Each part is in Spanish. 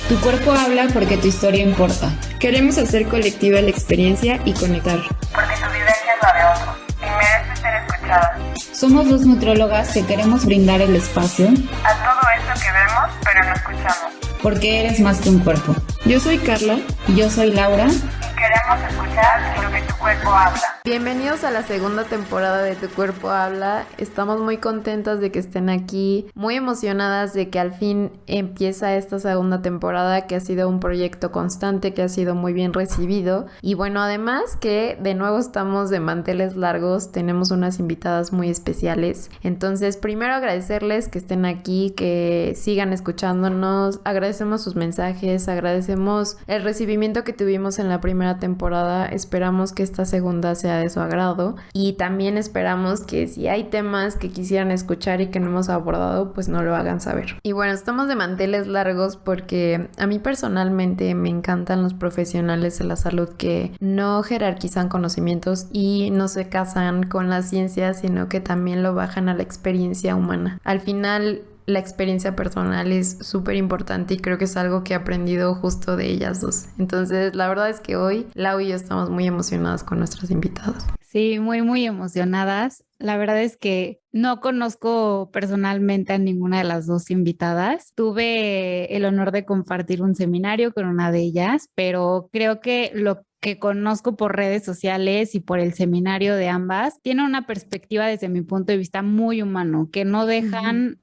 Tu cuerpo habla porque tu historia importa. Queremos hacer colectiva la experiencia y conectar. Porque tu vivencia es la de otro y merece ser escuchada. Somos dos nutriólogas que queremos brindar el espacio a todo eso que vemos, pero no escuchamos. Porque eres más que un cuerpo. Yo soy Carla. Y yo soy Laura. Y queremos escuchar lo que tu cuerpo habla. Bienvenidos a la segunda temporada de Tu Cuerpo Habla. Estamos muy contentas de que estén aquí, muy emocionadas de que al fin empieza esta segunda temporada, que ha sido un proyecto constante, que ha sido muy bien recibido. Y bueno, además que de nuevo estamos de manteles largos, tenemos unas invitadas muy especiales. Entonces, primero agradecerles que estén aquí, que sigan escuchándonos, agradecemos sus mensajes, agradecemos el recibimiento que tuvimos en la primera temporada, esperamos que esta segunda sea de su agrado y también esperamos que si hay temas que quisieran escuchar y que no hemos abordado, pues no lo hagan saber. Y bueno, estamos de manteles largos porque a mí personalmente me encantan los profesionales de la salud que no jerarquizan conocimientos y no se casan con la ciencia, sino que también lo bajan a la experiencia humana. Al final, la experiencia personal es súper importante y creo que es algo que he aprendido justo de ellas dos. Entonces, la verdad es que hoy Lau y yo estamos muy emocionadas con nuestros invitados. Sí, muy emocionadas. La verdad es que no conozco personalmente a ninguna de las dos invitadas. Tuve el honor de compartir un seminario con una de ellas, pero creo que lo que conozco por redes sociales y por el seminario de ambas, tiene una perspectiva desde mi punto de vista muy humano, que no dejan,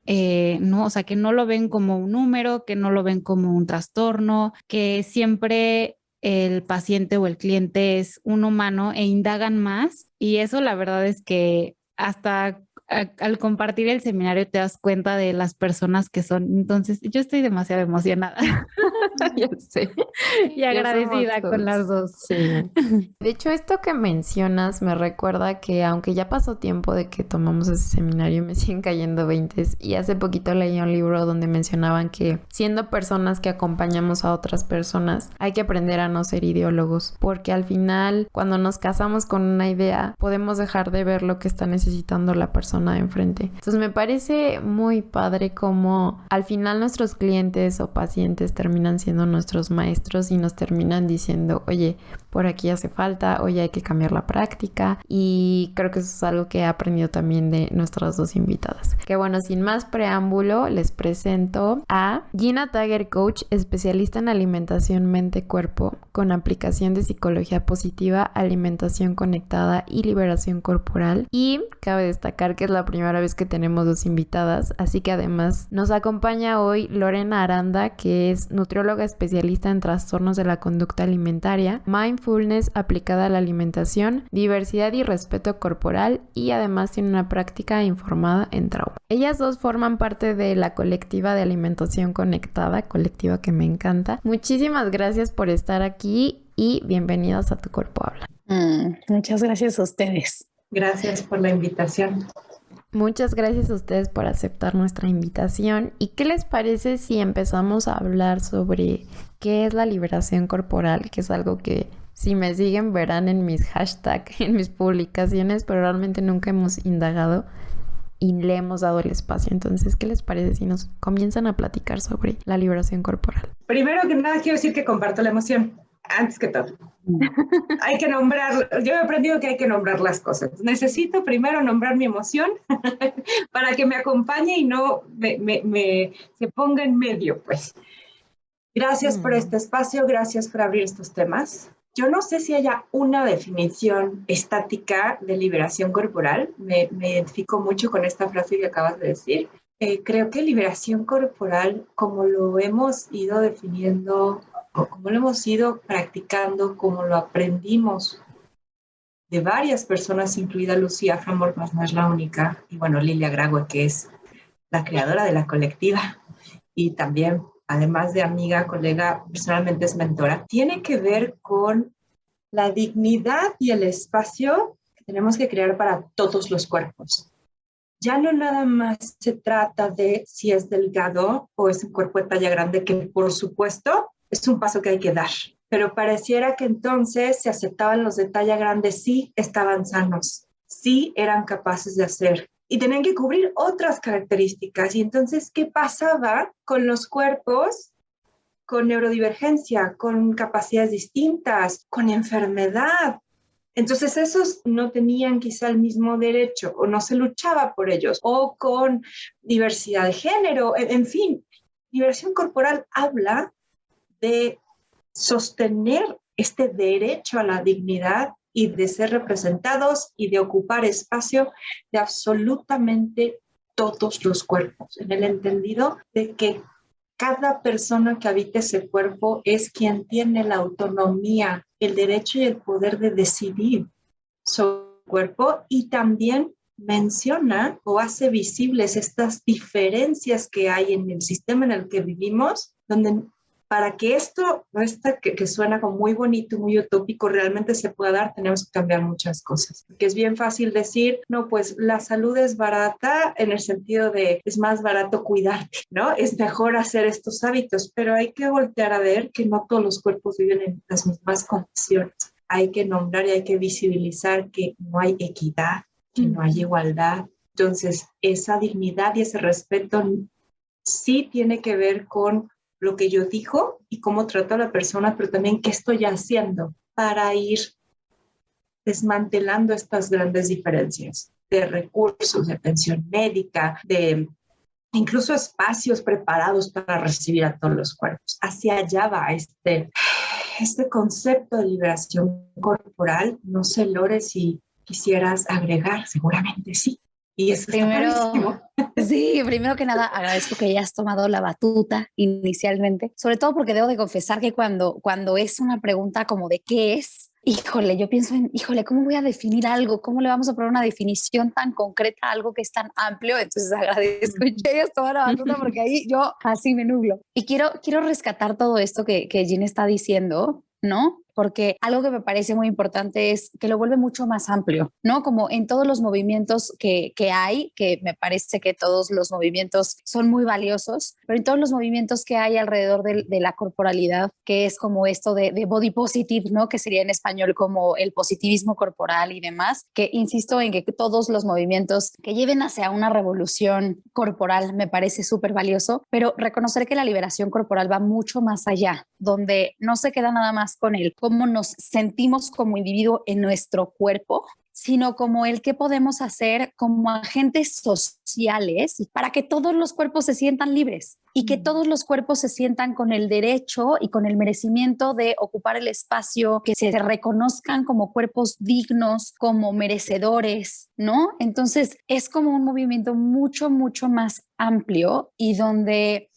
no, o sea, que no lo ven como un número, que no lo ven como un trastorno, que siempre el paciente o el cliente es un humano e indagan más. Y eso la verdad es que hasta al compartir el seminario te das cuenta de las personas que son. Entonces yo estoy demasiado emocionada. Ya sé. Y agradecida con las dos. Sí. De hecho, esto que mencionas me recuerda que aunque ya pasó tiempo de que tomamos ese seminario, me siguen cayendo veintes. Y hace poquito leí un libro donde mencionaban que siendo personas que acompañamos a otras personas, hay que aprender a no ser ideólogos, porque al final, cuando nos casamos con una idea, podemos dejar de ver lo que está necesitando la persona de enfrente. Entonces me parece muy padre como al final nuestros clientes o pacientes terminan siendo nuestros maestros y nos terminan diciendo, oye, por aquí hace falta, oye, hay que cambiar la práctica, y creo que eso es algo que he aprendido también de nuestras dos invitadas. Que bueno, sin más preámbulo, les presento a Gina Tager, coach, especialista en alimentación mente-cuerpo, con aplicación de psicología positiva, alimentación conectada y liberación corporal. Y cabe destacar que es la primera vez que tenemos dos invitadas, así que además nos acompaña hoy Lorena Aranda, que es nutrióloga especialista en trastornos de la conducta alimentaria, mindfulness aplicada a la alimentación, diversidad y respeto corporal, y además tiene una práctica informada en trauma. Ellas dos forman parte de la colectiva de alimentación conectada, colectiva que me encanta. Muchísimas gracias por estar aquí y bienvenidas a Tu Cuerpo Habla. Muchas gracias a ustedes. Gracias por la invitación. Muchas gracias a ustedes por aceptar nuestra invitación. ¿Y qué les parece si empezamos a hablar sobre qué es la liberación corporal? Que es algo que si me siguen verán en mis hashtags, en mis publicaciones, pero realmente nunca hemos indagado y le hemos dado el espacio. Entonces, ¿qué les parece si nos comienzan a platicar sobre la liberación corporal? Primero que nada quiero decir que comparto la emoción. Antes que todo, hay que nombrar, yo he aprendido que hay que nombrar las cosas. Necesito primero nombrar mi emoción para que me acompañe y no se ponga en medio, pues. Gracias por este espacio, gracias por abrir estos temas. Yo no sé si haya una definición estática de liberación corporal. Me identifico mucho con esta frase que acabas de decir. Creo que liberación corporal, como lo hemos ido definiendo, o como lo hemos ido practicando, como lo aprendimos de varias personas, incluida Lucía Hamburg, más no es la única, y bueno, Lilia Graue, que es la creadora de la colectiva, y también, además de amiga, colega, personalmente es mentora, tiene que ver con la dignidad y el espacio que tenemos que crear para todos los cuerpos. Ya no nada más se trata de si es delgado o es un cuerpo de talla grande, que por supuesto es un paso que hay que dar. Pero pareciera que entonces se aceptaban los de talla grande, sí estaban sanos, sí eran capaces de hacer. Y tenían que cubrir otras características. Y entonces, ¿qué pasaba con los cuerpos con neurodivergencia, con capacidades distintas, con enfermedad. Entonces esos no tenían quizá el mismo derecho o no se luchaba por ellos, o con diversidad de género, en fin. Liberación corporal habla de sostener este derecho a la dignidad y de ser representados y de ocupar espacio de absolutamente todos los cuerpos, en el entendido de que cada persona que habita ese cuerpo es quien tiene la autonomía, el derecho y el poder de decidir sobre el cuerpo, y también menciona o hace visibles estas diferencias que hay en el sistema en el que vivimos, donde para que esto que suena como muy bonito, muy utópico, realmente se pueda dar, tenemos que cambiar muchas cosas. Porque es bien fácil decir, no, pues la salud es barata en el sentido de es más barato cuidarte, ¿no? Es mejor hacer estos hábitos, pero hay que voltear a ver que no todos los cuerpos viven en las mismas condiciones. Hay que nombrar y hay que visibilizar que no hay equidad, que no hay igualdad. Entonces, esa dignidad y ese respeto sí tiene que ver con lo que yo digo y cómo trato a la persona, pero también qué estoy haciendo para ir desmantelando estas grandes diferencias de recursos, de atención médica, de incluso espacios preparados para recibir a todos los cuerpos. Hacia allá va este concepto de liberación corporal. No sé, Lore, si quisieras agregar, seguramente sí. Y eso primero que nada agradezco que hayas tomado la batuta inicialmente, sobre todo porque debo de confesar que cuando es una pregunta como de qué es, yo pienso en, ¿cómo voy a definir algo? ¿Cómo le vamos a poner una definición tan concreta a algo que es tan amplio? Entonces agradezco que hayas tomado la batuta porque ahí yo así me nublo. Y quiero rescatar todo esto que Jean está diciendo, ¿no? Porque algo que me parece muy importante es que lo vuelve mucho más amplio, ¿no? Como en todos los movimientos que hay, que me parece que todos los movimientos son muy valiosos, pero en todos los movimientos que hay alrededor de la corporalidad, que es como esto de body positive, ¿no? Que sería en español como el positivismo corporal y demás, que insisto en que todos los movimientos que lleven hacia una revolución corporal me parece súper valioso, pero reconocer que la liberación corporal va mucho más allá, donde no se queda nada más con el cómo nos sentimos como individuo en nuestro cuerpo, sino como el qué podemos hacer como agentes sociales para que todos los cuerpos se sientan libres y que todos los cuerpos se sientan con el derecho y con el merecimiento de ocupar el espacio, que se reconozcan como cuerpos dignos, como merecedores, ¿no? Entonces es como un movimiento mucho, mucho más amplio y donde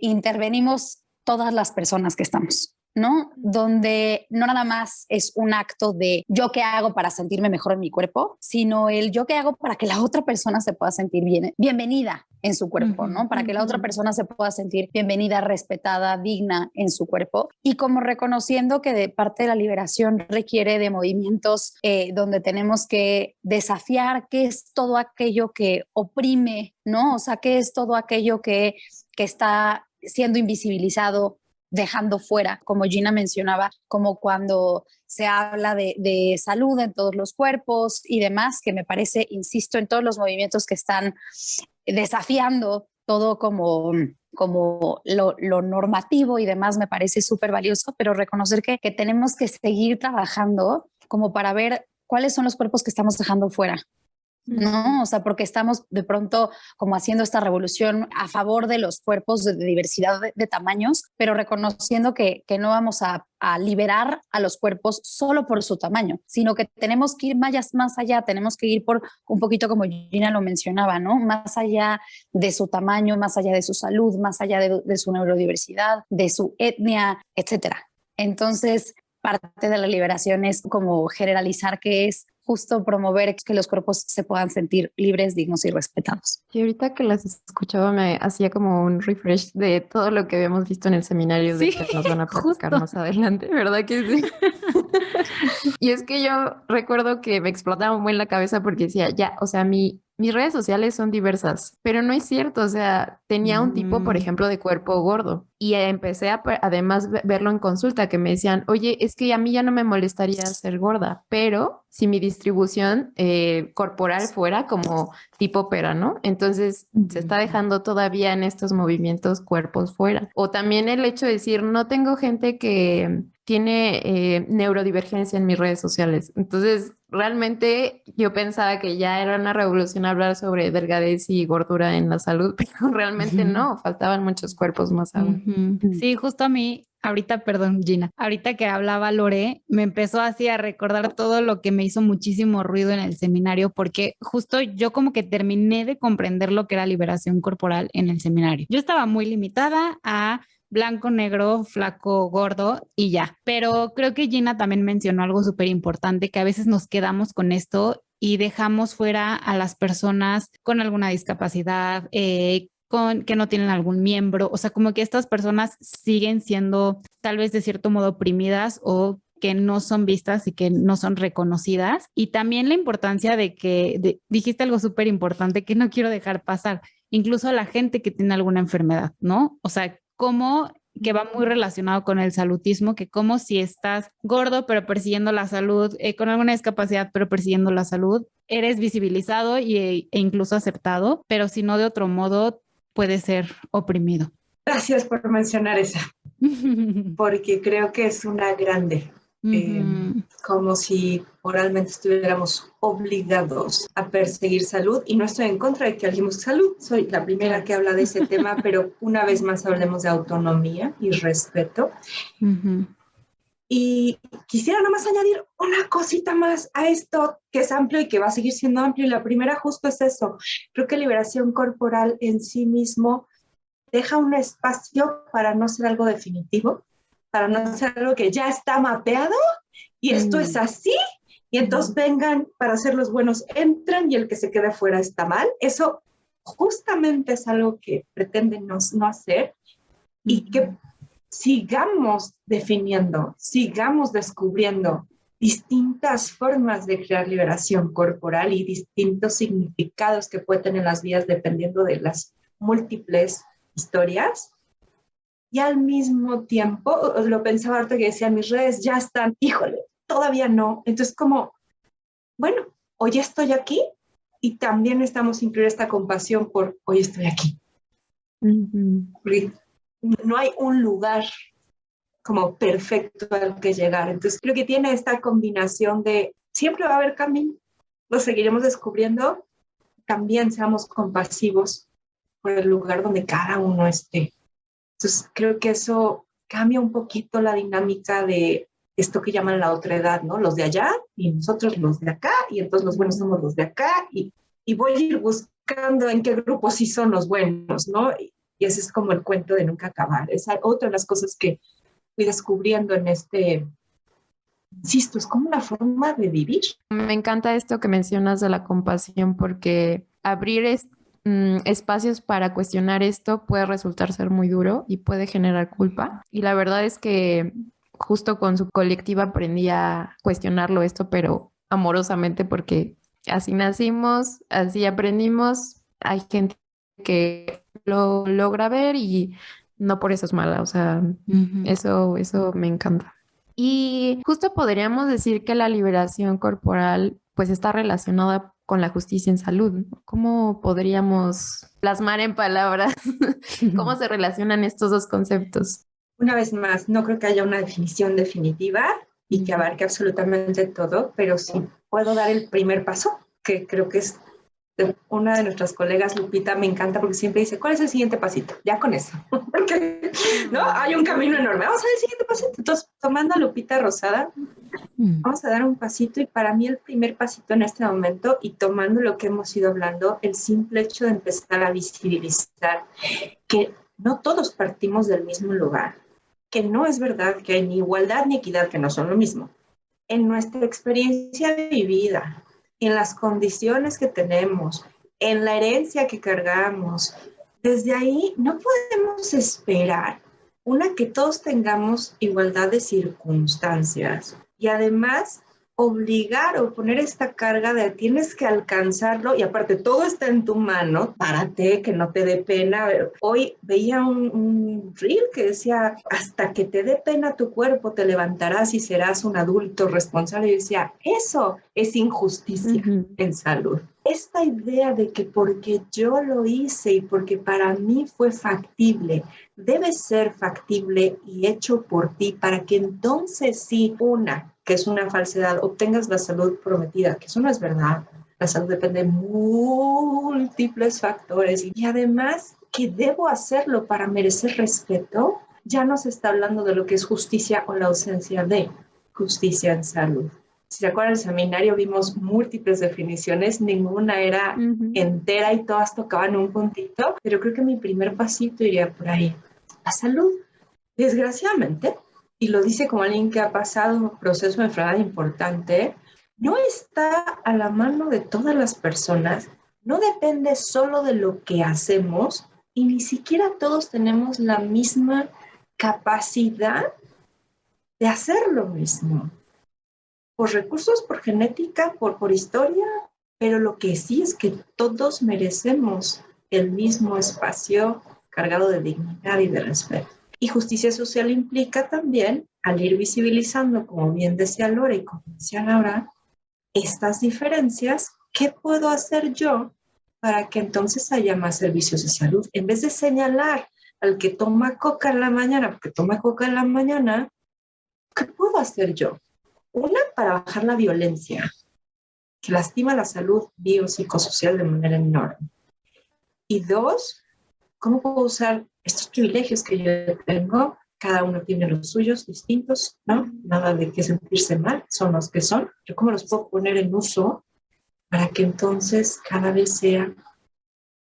intervenimos todas las personas que estamos, ¿no? Donde no nada más es un acto de yo qué hago para sentirme mejor en mi cuerpo, sino el yo qué hago para que la otra persona se pueda sentir bienvenida en su cuerpo, ¿no? Para que la otra persona se pueda sentir bienvenida, respetada, digna en su cuerpo. Y como reconociendo que de parte de la liberación requiere de movimientos donde tenemos que desafiar qué es todo aquello que oprime, ¿no? O sea, qué es todo aquello que está siendo invisibilizado, dejando fuera, como Gina mencionaba, como cuando se habla de salud en todos los cuerpos y demás, que me parece, insisto, en todos los movimientos que están desafiando todo como lo normativo y demás, me parece súper valioso, pero reconocer que tenemos que seguir trabajando como para ver cuáles son los cuerpos que estamos dejando fuera, ¿no? O sea, porque estamos de pronto como haciendo esta revolución a favor de los cuerpos de diversidad de tamaños, pero reconociendo que no vamos a liberar a los cuerpos solo por su tamaño, sino que tenemos que ir más allá, tenemos que ir por un poquito como Gina lo mencionaba, ¿no? Más allá de su tamaño, más allá de su salud, más allá de su neurodiversidad, de su etnia, etcétera. Entonces, parte de la liberación es como generalizar que es justo promover que los cuerpos se puedan sentir libres, dignos y respetados. Y ahorita que las escuchaba me hacía como un refresh de todo lo que habíamos visto en el seminario de que nos van a platicar más adelante, ¿verdad que sí? Y es que yo recuerdo que me explotaba muy en la cabeza porque decía, ya, o sea, mis redes sociales son diversas, pero no es cierto, o sea, tenía un tipo, por ejemplo, de cuerpo gordo Y empecé a además verlo en consulta, que me decían, oye, es que a mí ya no me molestaría ser gorda, pero si mi distribución corporal fuera como tipo pera, ¿no? Entonces se está dejando todavía en estos movimientos cuerpos fuera. O también el hecho de decir, no tengo gente que tiene neurodivergencia en mis redes sociales. Entonces, realmente yo pensaba que ya era una revolución hablar sobre delgadez y gordura en la salud, pero realmente no, faltaban muchos cuerpos más aún. Sí, justo a mí, ahorita, perdón, Gina, ahorita que hablaba Lore, me empezó así a recordar todo lo que me hizo muchísimo ruido en el seminario, porque justo yo como que terminé de comprender lo que era liberación corporal en el seminario. Yo estaba muy limitada a blanco, negro, flaco, gordo y ya. Pero creo que Gina también mencionó algo súper importante, que a veces nos quedamos con esto y dejamos fuera a las personas con alguna discapacidad, con que no tienen algún miembro, o sea, como que estas personas siguen siendo tal vez de cierto modo oprimidas o que no son vistas y que no son reconocidas. Y también la importancia de que dijiste algo súper importante que no quiero dejar pasar, incluso a la gente que tiene alguna enfermedad, ¿no? O sea, como que va muy relacionado con el salutismo, que como si estás gordo pero persiguiendo la salud, con alguna discapacidad pero persiguiendo la salud, eres visibilizado e incluso aceptado, pero si no de otro modo puede ser oprimido. Gracias por mencionar esa, porque creo que es una grande. Como si moralmente estuviéramos obligados a perseguir salud, y no estoy en contra de que alguien busque salud, soy la primera que habla de ese tema, pero una vez más hablemos de autonomía y respeto. Y quisiera nomás añadir una cosita más a esto que es amplio y que va a seguir siendo amplio, y la primera justo es eso. Creo que liberación corporal en sí mismo deja un espacio para no ser algo definitivo, para no ser algo que ya está mapeado y esto es así, y entonces vengan para ser los buenos, entran y el que se quede fuera está mal. Eso justamente es algo que pretenden no hacer, y que sigamos definiendo, sigamos descubriendo distintas formas de crear liberación corporal y distintos significados que puede tener las vidas dependiendo de las múltiples historias. Y al mismo tiempo, lo pensaba ahorita que decía, mis redes ya están, híjole, todavía no. Entonces como, bueno, hoy estoy aquí, y también necesitamos incluir esta compasión por hoy estoy aquí. Porque no hay un lugar como perfecto al que llegar. Entonces creo que tiene esta combinación de siempre va a haber camino, lo seguiremos descubriendo, también seamos compasivos por el lugar donde cada uno esté. Entonces creo que eso cambia un poquito la dinámica de esto que llaman la otredad, ¿no? Los de allá y nosotros los de acá, y entonces los buenos somos los de acá, y voy a ir buscando en qué grupos sí son los buenos, ¿no? Y ese es como el cuento de nunca acabar. Es otra de las cosas que fui descubriendo en este, insisto, es como una forma de vivir. Me encanta esto que mencionas de la compasión, porque abrir espacios para cuestionar esto puede resultar ser muy duro y puede generar culpa. Y la verdad es que justo con su colectiva aprendí a cuestionarlo esto, pero amorosamente, porque así nacimos, así aprendimos. Hay gente que lo logra ver y no por eso es mala, o sea, eso me encanta. Y justo podríamos decir que la liberación corporal pues está relacionada con la justicia en salud, ¿no? ¿Cómo podríamos plasmar en palabras cómo se relacionan estos dos conceptos? Una vez más, no creo que haya una definición definitiva y que abarque absolutamente todo, pero sí puedo dar el primer paso, que creo que es de una de nuestras colegas, Lupita, me encanta porque siempre dice, ¿cuál es el siguiente pasito? Ya con eso, porque ¿no? Hay un camino enorme, vamos a ver el siguiente pasito. Entonces, tomando a Lupita Rosada, vamos a dar un pasito, y para mí el primer pasito en este momento, y tomando lo que hemos ido hablando, el simple hecho de empezar a visibilizar que no todos partimos del mismo lugar, que no es verdad que hay ni igualdad ni equidad, que no son lo mismo. En nuestra experiencia de vida, en las condiciones que tenemos, en la herencia que cargamos, desde ahí no podemos esperar, que todos tengamos igualdad de circunstancias, y además obligar o poner esta carga de tienes que alcanzarlo y aparte todo está en tu mano, párate, que no te dé pena. Hoy veía un reel que decía, hasta que te dé pena tu cuerpo te levantarás y serás un adulto responsable. Y yo decía, eso es injusticia en salud. Esta idea de que porque yo lo hice y porque para mí fue factible, debe ser factible y hecho por ti para que entonces sí, que es una falsedad, obtengas la salud prometida, que eso no es verdad. La salud depende de múltiples factores y además que debo hacerlo para merecer respeto, ya no se está hablando de lo que es justicia o la ausencia de justicia en salud. Si se acuerdan del seminario vimos múltiples definiciones, ninguna era entera y todas tocaban un puntito, pero creo que mi primer pasito iría por ahí. La salud, desgraciadamente, y lo dice como alguien que ha pasado un proceso de enfermedad importante, no está a la mano de todas las personas, no depende solo de lo que hacemos y ni siquiera todos tenemos la misma capacidad de hacer lo mismo. Por recursos, por genética, por historia, pero lo que sí es que todos merecemos el mismo espacio cargado de dignidad y de respeto. Y justicia social implica también, al ir visibilizando, como bien decía Lore y como decía Laura, estas diferencias, ¿qué puedo hacer yo para que entonces haya más servicios de salud? En vez de señalar al que toma coca en la mañana, porque toma coca en la mañana, ¿qué puedo hacer yo? Una, para bajar la violencia, que lastima la salud biopsicosocial de manera enorme. Y dos, ¿cómo puedo usar estos privilegios que yo tengo? Cada uno tiene los suyos distintos, ¿no? Nada de que sentirse mal, son los que son. Yo cómo los puedo poner en uso para que entonces cada vez sea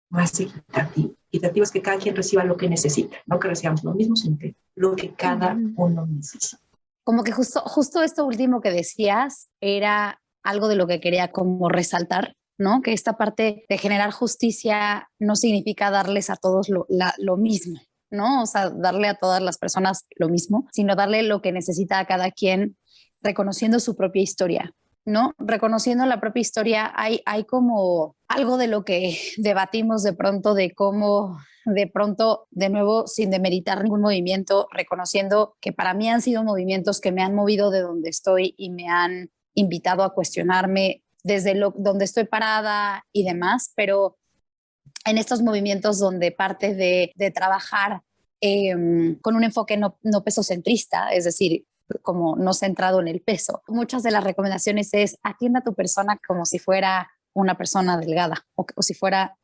más equitativo. Equitativo es que cada quien reciba lo que necesita, no que recibamos lo mismo, sino que lo que cada uno necesita. Como que justo esto último que decías era algo de lo que quería como resaltar, ¿no? Que esta parte de generar justicia no significa darles a todos lo mismo, ¿no? O sea, darle a todas las personas lo mismo, sino darle lo que necesita a cada quien, reconociendo su propia historia, ¿no? Reconociendo la propia historia, hay como algo de lo que debatimos de pronto, de cómo de pronto, de nuevo, sin demeritar ningún movimiento, reconociendo que para mí han sido movimientos que me han movido de donde estoy y me han invitado a cuestionarme desde donde estoy parada y demás, pero en estos movimientos donde parte de trabajar con un enfoque no pesocentrista, es decir, como no centrado en el peso. Muchas de las recomendaciones es atienda a tu persona como si fuera una persona delgada o si fuera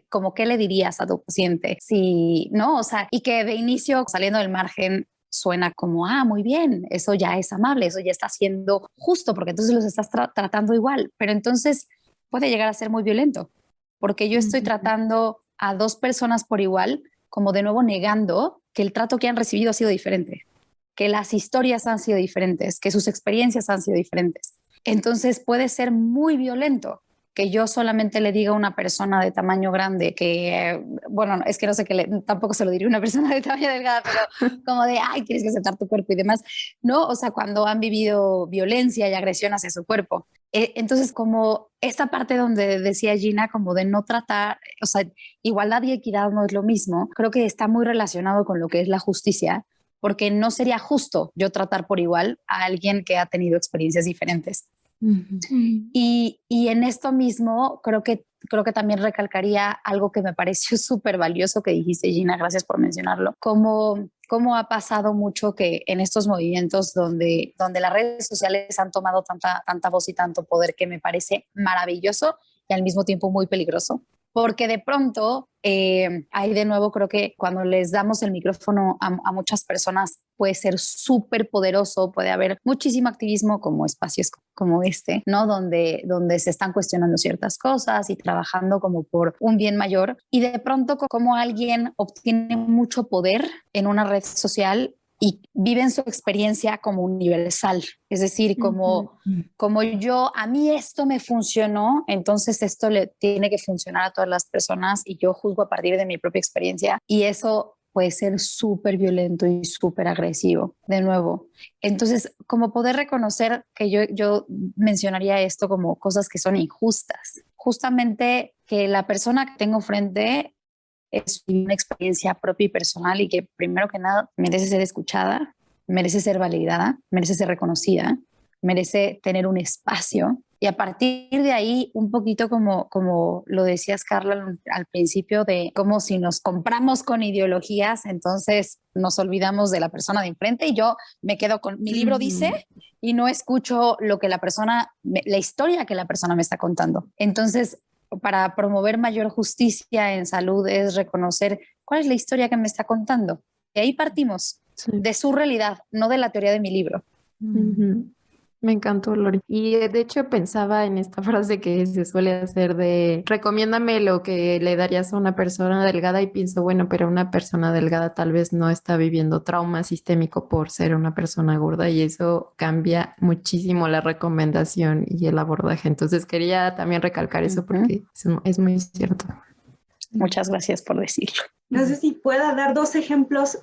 como qué le dirías a tu paciente, si no, o sea, y que de inicio saliendo del margen suena como, muy bien, eso ya es amable, eso ya está siendo justo, porque entonces los estás tratando igual, pero entonces puede llegar a ser muy violento, porque yo estoy tratando a dos personas por igual, como de nuevo negando que el trato que han recibido ha sido diferente, que las historias han sido diferentes, que sus experiencias han sido diferentes. Entonces puede ser muy violento que yo solamente le diga a una persona de tamaño grande que, bueno, es que no sé tampoco se lo diría a una persona de tamaño delgada, pero como de, tienes que aceptar tu cuerpo y demás, ¿no? O sea, cuando han vivido violencia y agresión hacia su cuerpo. Entonces, como esta parte donde decía Gina, como de no tratar, o sea, igualdad y equidad no es lo mismo, creo que está muy relacionado con lo que es la justicia, porque no sería justo yo tratar por igual a alguien que ha tenido experiencias diferentes. Y en esto mismo creo que también recalcaría algo que me pareció súper valioso que dijiste, Gina, gracias por mencionarlo, cómo ha pasado mucho que en estos movimientos donde las redes sociales han tomado tanta voz y tanto poder, que me parece maravilloso y al mismo tiempo muy peligroso, porque de pronto hay de nuevo, creo que cuando les damos el micrófono a muchas personas puede ser súper poderoso, puede haber muchísimo activismo como espacios como este, ¿no? Donde se están cuestionando ciertas cosas y trabajando como por un bien mayor, y de pronto como alguien obtiene mucho poder en una red social y viven su experiencia como universal, es decir, como a mí esto me funcionó, entonces esto le tiene que funcionar a todas las personas y yo juzgo a partir de mi propia experiencia, y eso puede ser súper violento y súper agresivo, de nuevo. Entonces, como poder reconocer que yo mencionaría esto como cosas que son injustas. Justamente que la persona que tengo frente es una experiencia propia y personal y que primero que nada merece ser escuchada, merece ser validada, merece ser reconocida, merece tener un espacio. Y a partir de ahí, un poquito como lo decías, Carla, al principio, de como si nos compramos con ideologías, entonces nos olvidamos de la persona de enfrente y yo me quedo con mi libro dice y no escucho lo que la historia que la persona me está contando. Entonces, para promover mayor justicia en salud es reconocer cuál es la historia que me está contando. Y ahí partimos de su realidad, no de la teoría de mi libro. Me encantó, Lori. Y de hecho pensaba en esta frase que se suele hacer de recomiéndame lo que le darías a una persona delgada y pienso, bueno, pero una persona delgada tal vez no está viviendo trauma sistémico por ser una persona gorda y eso cambia muchísimo la recomendación y el abordaje. Entonces quería también recalcar eso porque es muy cierto. Muchas gracias por decirlo. No sé si pueda dar 2 ejemplos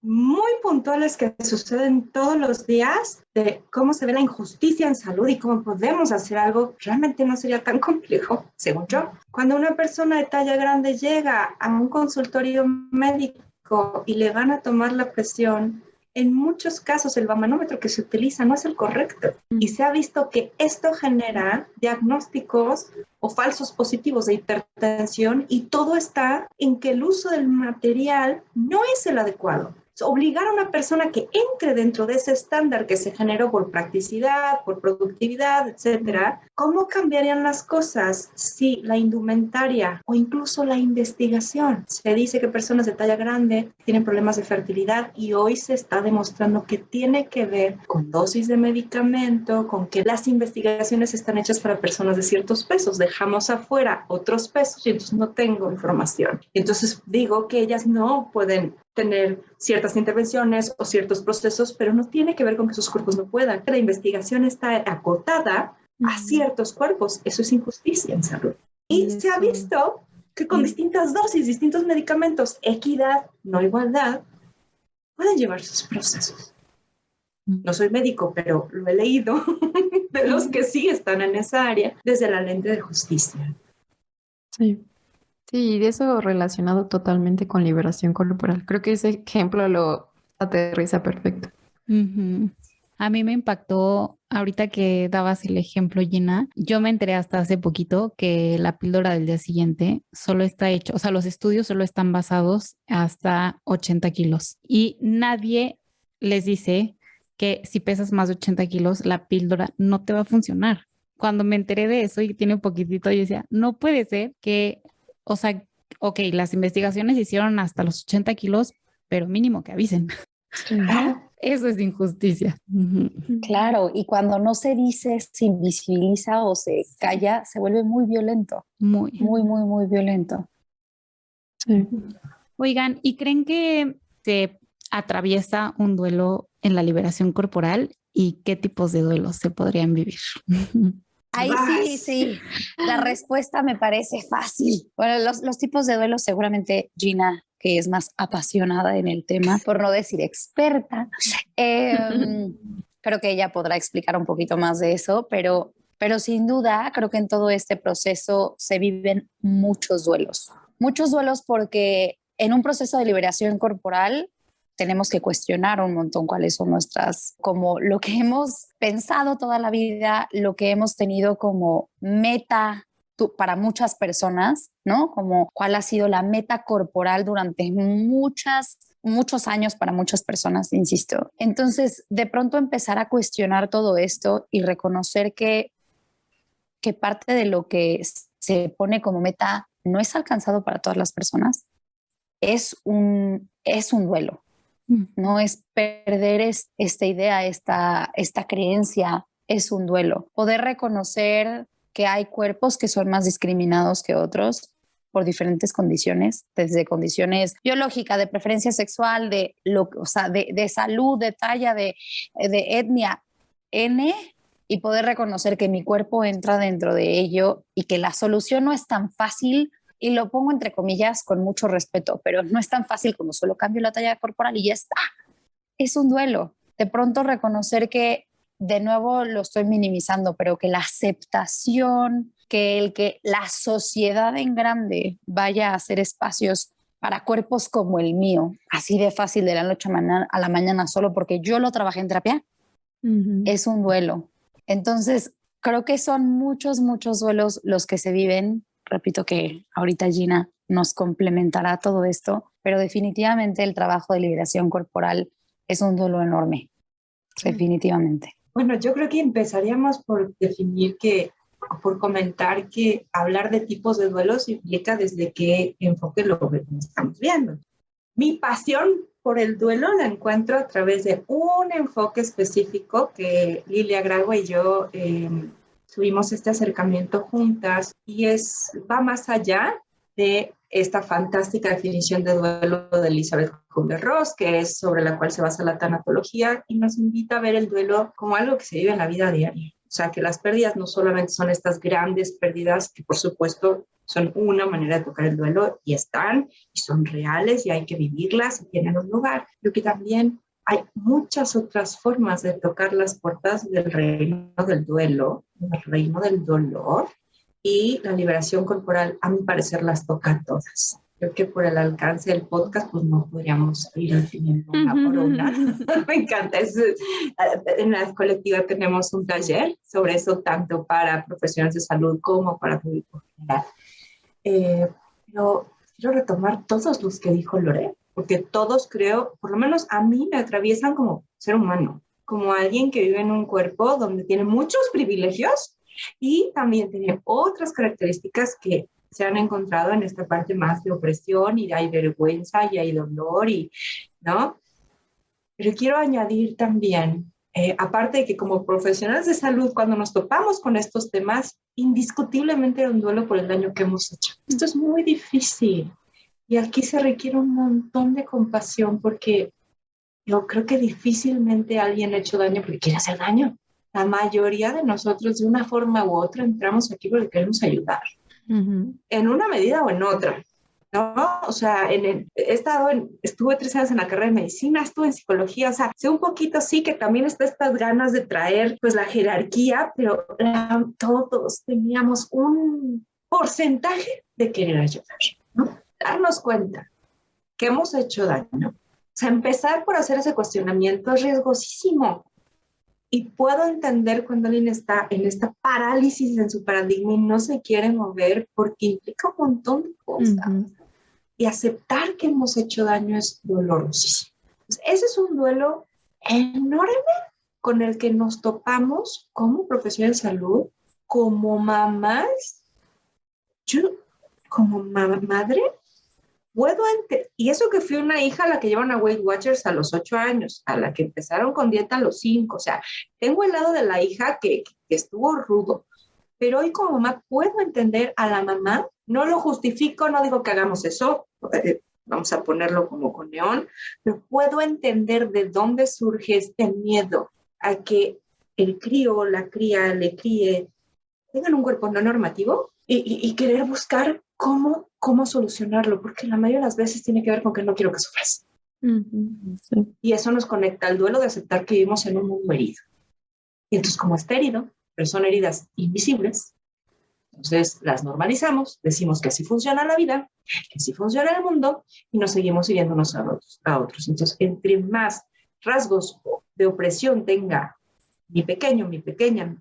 muy puntuales que suceden todos los días de cómo se ve la injusticia en salud y cómo podemos hacer algo. Realmente no sería tan complejo, según yo. Cuando una persona de talla grande llega a un consultorio médico y le van a tomar la presión, en muchos casos el manómetro que se utiliza no es el correcto y se ha visto que esto genera diagnósticos o falsos positivos de hipertensión y todo está en que el uso del material no es el adecuado. Obligar a una persona que entre dentro de ese estándar que se generó por practicidad, por productividad, etcétera, ¿cómo cambiarían las cosas si la indumentaria o incluso la investigación? Se dice que personas de talla grande tienen problemas de fertilidad y hoy se está demostrando que tiene que ver con dosis de medicamento, con que las investigaciones están hechas para personas de ciertos pesos. Dejamos afuera otros pesos y entonces no tengo información. Entonces digo que ellas no pueden tener ciertas intervenciones o ciertos procesos, pero no tiene que ver con que sus cuerpos no puedan. La investigación está acotada a ciertos cuerpos. Eso es injusticia en salud. Y se ha visto que con distintas dosis, distintos medicamentos, equidad, no igualdad, pueden llevar sus procesos. No soy médico, pero lo he leído de los que sí están en esa área desde la lente de justicia. Sí. Sí, y de eso relacionado totalmente con liberación corporal. Creo que ese ejemplo lo aterriza perfecto. A mí me impactó ahorita que dabas el ejemplo, Gina. Yo me enteré hasta hace poquito que la píldora del día siguiente solo está hecho, o sea, los estudios solo están basados hasta 80 kilos y nadie les dice que si pesas más de 80 kilos, la píldora no te va a funcionar. Cuando me enteré de eso y tiene un poquitito, yo decía, no puede ser que, o sea, ok, las investigaciones se hicieron hasta los 80 kilos, pero mínimo que avisen. Eso es injusticia. Claro, y cuando no se dice, se invisibiliza o se calla, se vuelve muy violento. Muy violento. Sí. Oigan, ¿y creen que se atraviesa un duelo en la liberación corporal? ¿Y qué tipos de duelos se podrían vivir? Ahí sí. La respuesta me parece fácil. Bueno, los tipos de duelo seguramente Gina, que es más apasionada en el tema, por no decir experta, creo que ella podrá explicar un poquito más de eso, pero sin duda creo que en todo este proceso se viven muchos duelos. Muchos duelos porque en un proceso de liberación corporal tenemos que cuestionar un montón cuáles son nuestras, como lo que hemos pensado toda la vida, lo que hemos tenido como meta para muchas personas, ¿no? Como cuál ha sido la meta corporal durante muchos años para muchas personas, insisto. Entonces, de pronto empezar a cuestionar todo esto y reconocer que parte de lo que se pone como meta no es alcanzado para todas las personas, es un duelo. No es perder esta idea, esta creencia, es un duelo. Poder reconocer que hay cuerpos que son más discriminados que otros por diferentes condiciones, desde condiciones biológicas, de preferencia sexual, de salud, de talla, de etnia, y poder reconocer que mi cuerpo entra dentro de ello y que la solución no es tan fácil y lo pongo entre comillas con mucho respeto, pero no es tan fácil como solo cambio la talla corporal y ya está. Es un duelo. De pronto reconocer que, de nuevo lo estoy minimizando, pero que la aceptación, que la sociedad en grande vaya a hacer espacios para cuerpos como el mío, así de fácil de la noche a la mañana solo porque yo lo trabajé en terapia, es un duelo. Entonces, creo que son muchos duelos los que se viven. Repito que ahorita Gina nos complementará todo esto, pero definitivamente el trabajo de liberación corporal es un duelo enorme, definitivamente. Bueno, yo creo que empezaríamos por por comentar que hablar de tipos de duelos implica desde qué enfoque lo estamos viendo. Mi pasión por el duelo la encuentro a través de un enfoque específico que Lilia Gragua y yo tuvimos este acercamiento juntas y va más allá de esta fantástica definición de duelo de Elizabeth Kubler-Ross, que es sobre la cual se basa la tanatología y nos invita a ver el duelo como algo que se vive en la vida diaria. O sea, que las pérdidas no solamente son estas grandes pérdidas que por supuesto son una manera de tocar el duelo y están y son reales y hay que vivirlas y tienen un lugar, pero que también hay muchas otras formas de tocar las puertas del reino del duelo, del reino del dolor, y la liberación corporal, a mi parecer, las toca todas. Creo que por el alcance del podcast, pues no podríamos ir definiendo una por una. Me encanta. En la colectiva tenemos un taller sobre eso, tanto para profesionales de salud como para público general. Pero quiero retomar todos los que dijo Lore, porque todos creo, por lo menos a mí me atraviesan como ser humano, como alguien que vive en un cuerpo donde tiene muchos privilegios y también tiene otras características que se han encontrado en esta parte más de opresión y hay vergüenza y hay dolor, ¿no? Pero quiero añadir también, aparte de que como profesionales de salud, cuando nos topamos con estos temas, indiscutiblemente hay un duelo por el daño que hemos hecho. Esto es muy difícil y aquí se requiere un montón de compasión porque yo creo que difícilmente alguien ha hecho daño porque quiere hacer daño. La mayoría de nosotros, de una forma u otra, entramos aquí porque queremos ayudar. En una medida o en otra, ¿no? O sea, estuve 3 años en la carrera de medicina, estuve en psicología, o sea, sé un poquito, sí, que también está estas ganas de traer, pues, la jerarquía, pero todos teníamos un porcentaje de querer ayudar, ¿no? Darnos cuenta que hemos hecho daño. O sea, empezar por hacer ese cuestionamiento es riesgosísimo. Y puedo entender cuando alguien está en esta parálisis en su paradigma y no se quiere mover porque implica un montón de cosas. Y aceptar que hemos hecho daño es dolorosísimo. Entonces, ese es un duelo enorme con el que nos topamos como profesionales de salud, como mamás. Yo, como madre, puedo entender, y eso que fui una hija a la que llevan a Weight Watchers a los 8 años, a la que empezaron con dieta a los 5, o sea, tengo el lado de la hija que estuvo rudo, pero hoy como mamá puedo entender a la mamá, no lo justifico, no digo que hagamos eso, vamos a ponerlo como con neón, pero puedo entender de dónde surge este miedo a que el crío o la cría le críe, tengan un cuerpo no normativo y querer buscar cómo solucionarlo, porque la mayoría de las veces tiene que ver con que no quiero que sufras. Sí. Y eso nos conecta al duelo de aceptar que vivimos en un mundo herido. Y entonces, como está herido, pero son heridas invisibles, entonces las normalizamos, decimos que así funciona la vida, que así funciona el mundo, y nos seguimos hiriéndonos a otros. Entonces, entre más rasgos de opresión tenga mi pequeño, mi pequeña,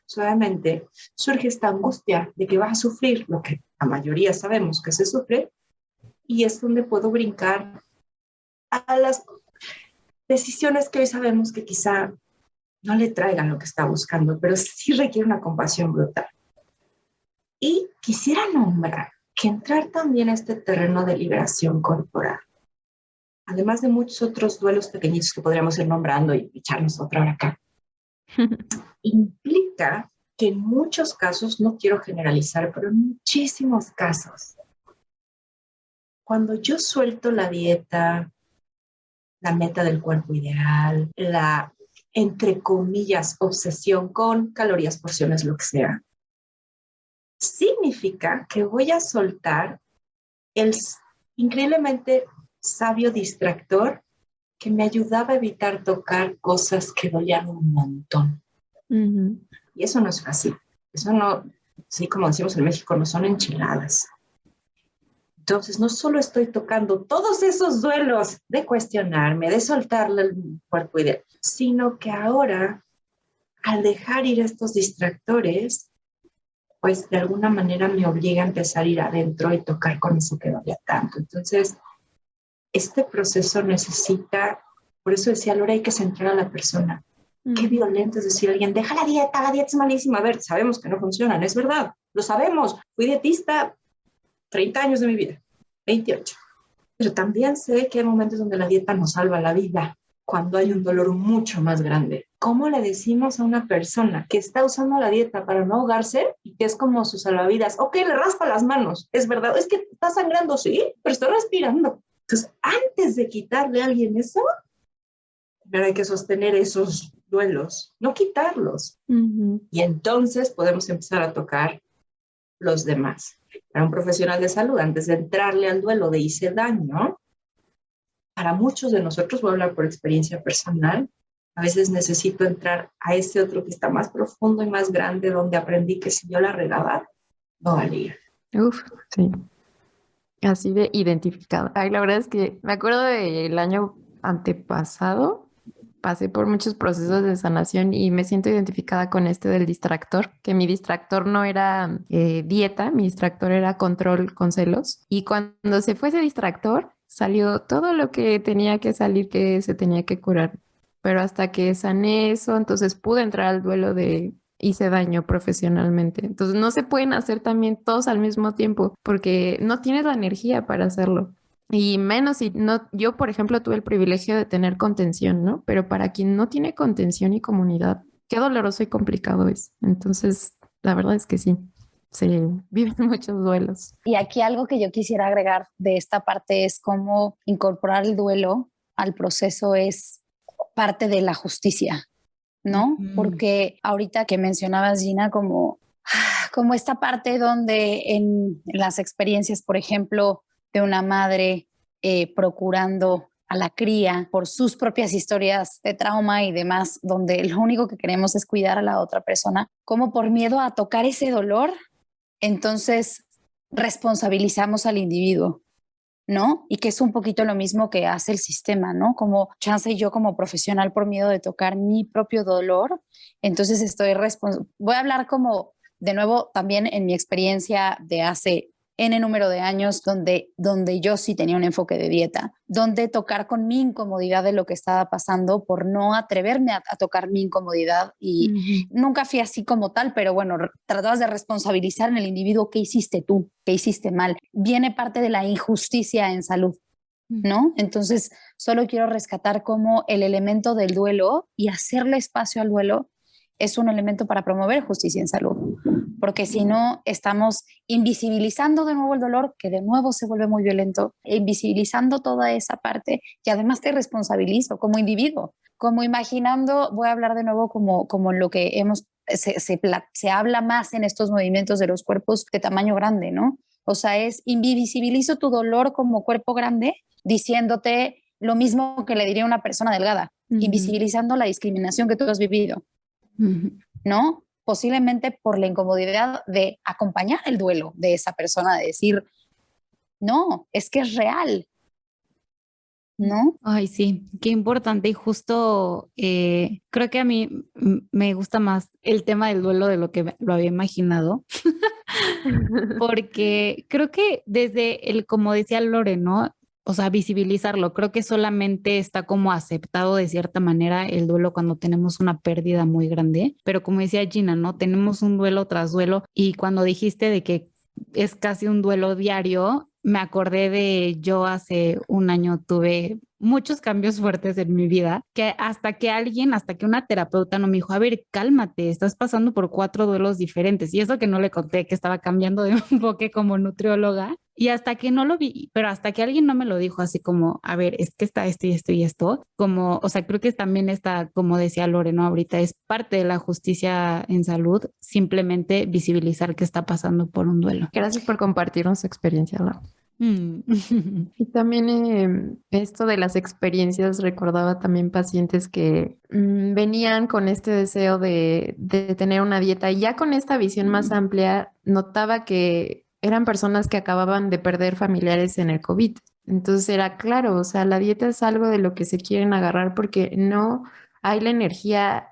solamente surge esta angustia de que vas a sufrir lo que la mayoría sabemos que se sufre, y es donde puedo brincar a las decisiones que hoy sabemos que quizá no le traigan lo que está buscando, pero sí requiere una compasión brutal. Y quisiera nombrar que entrar también a este terreno de liberación corporal, además de muchos otros duelos pequeñitos que podríamos ir nombrando y echarnos otra hora acá, implica que en muchos casos, no quiero generalizar, pero en muchísimos casos, cuando yo suelto la dieta, la meta del cuerpo ideal, la, entre comillas, obsesión con calorías, porciones, lo que sea, significa que voy a soltar el increíblemente sabio distractor que me ayudaba a evitar tocar cosas que dolían un montón. Ujú. Y eso no es fácil. Eso no, sí, como decimos en México, no son enchiladas. Entonces, no solo estoy tocando todos esos duelos de cuestionarme, de soltarle el cuerpo ideal, sino que ahora, al dejar ir estos distractores, pues de alguna manera me obliga a empezar a ir adentro y tocar con eso que dolía tanto. Entonces, este proceso necesita, por eso decía Laura, hay que centrar a la persona. Qué violento es decir a alguien, deja la dieta es malísima. A ver, sabemos que no funcionan, es verdad, lo sabemos. Fui dietista 30 años de mi vida, 28. Pero también sé que hay momentos donde la dieta nos salva la vida, cuando hay un dolor mucho más grande. ¿Cómo le decimos a una persona que está usando la dieta para no ahogarse y que es como su salvavidas? Ok, le raspa las manos, es verdad, es que está sangrando, sí, pero está respirando. Entonces, antes de quitarle a alguien eso, primero hay que sostener esos duelos, no quitarlos. Ujú. Y entonces podemos empezar a tocar los demás. Para un profesional de salud, antes de entrarle al duelo de hice daño, para muchos de nosotros, voy a hablar por experiencia personal, a veces necesito entrar a ese otro que está más profundo y más grande, donde aprendí que si yo la regaba, no valía. Uf, sí. Así de identificado. Ay, la verdad es que me acuerdo del año antepasado, pasé por muchos procesos de sanación y me siento identificada con este del distractor, que mi distractor no era dieta, mi distractor era control con celos. Y cuando se fue ese distractor, salió todo lo que tenía que salir, que se tenía que curar. Pero hasta que sané eso, entonces pude entrar al duelo de hice daño profesionalmente. Entonces no se pueden hacer también todos al mismo tiempo porque no tienes la energía para hacerlo. Y menos si no, yo por ejemplo tuve el privilegio de tener contención, ¿no? Pero para quien no tiene contención y comunidad, qué doloroso y complicado es. Entonces, la verdad es que sí, se viven muchos duelos. Y aquí algo que yo quisiera agregar de esta parte es cómo incorporar el duelo al proceso es parte de la justicia, ¿no? Porque ahorita que mencionabas, Gina, como esta parte donde en las experiencias, por ejemplo, de una madre procurando a la cría por sus propias historias de trauma y demás, donde lo único que queremos es cuidar a la otra persona, como por miedo a tocar ese dolor, entonces responsabilizamos al individuo, ¿no? Y que es un poquito lo mismo que hace el sistema, ¿no? Como chance y yo como profesional por miedo de tocar mi propio dolor, entonces voy a hablar como de nuevo también en mi experiencia de hace N número de años donde yo sí tenía un enfoque de dieta, donde tocar con mi incomodidad de lo que estaba pasando por no atreverme a tocar mi incomodidad y nunca fui así como tal, pero bueno, tratabas de responsabilizar en el individuo qué hiciste tú, qué hiciste mal. Viene parte de la injusticia en salud, ¿no? Entonces, solo quiero rescatar como el elemento del duelo y hacerle espacio al duelo es un elemento para promover justicia en salud, porque si no estamos invisibilizando de nuevo el dolor, que de nuevo se vuelve muy violento, invisibilizando toda esa parte y además te responsabilizo como individuo, como imaginando, voy a hablar de nuevo como lo que se habla más en estos movimientos de los cuerpos de tamaño grande, ¿no? O sea, invisibilizo tu dolor como cuerpo grande diciéndote lo mismo que le diría a una persona delgada, invisibilizando la discriminación que tú has vivido. ¿No? Posiblemente por la incomodidad de acompañar el duelo de esa persona, de decir, no, es que es real, ¿no? Ay, sí, qué importante y justo creo que a mí me gusta más el tema del duelo de lo que lo había imaginado, porque creo que desde como decía Lore, ¿no? O sea, visibilizarlo, creo que solamente está como aceptado de cierta manera el duelo cuando tenemos una pérdida muy grande, pero como decía Gina, ¿no? Tenemos un duelo tras duelo y cuando dijiste de que es casi un duelo diario, me acordé de yo hace un año tuve muchos cambios fuertes en mi vida, que hasta que una terapeuta no me dijo, a ver, cálmate, estás pasando por 4 duelos diferentes. Y eso que no le conté que estaba cambiando de enfoque como nutrióloga, Y hasta que no lo vi, pero hasta que alguien no me lo dijo así como, a ver, es que está esto y esto y esto, como, o sea, creo que también está, como decía Lore, ¿no? Ahorita es parte de la justicia en salud, simplemente visibilizar que está pasando por un duelo. Gracias por compartirnos su experiencia, Lau. Y también esto de las experiencias, recordaba también pacientes que venían con este deseo de tener una dieta y ya con esta visión más amplia, notaba que eran personas que acababan de perder familiares en el COVID. Entonces era claro, o sea, la dieta es algo de lo que se quieren agarrar porque no hay la energía,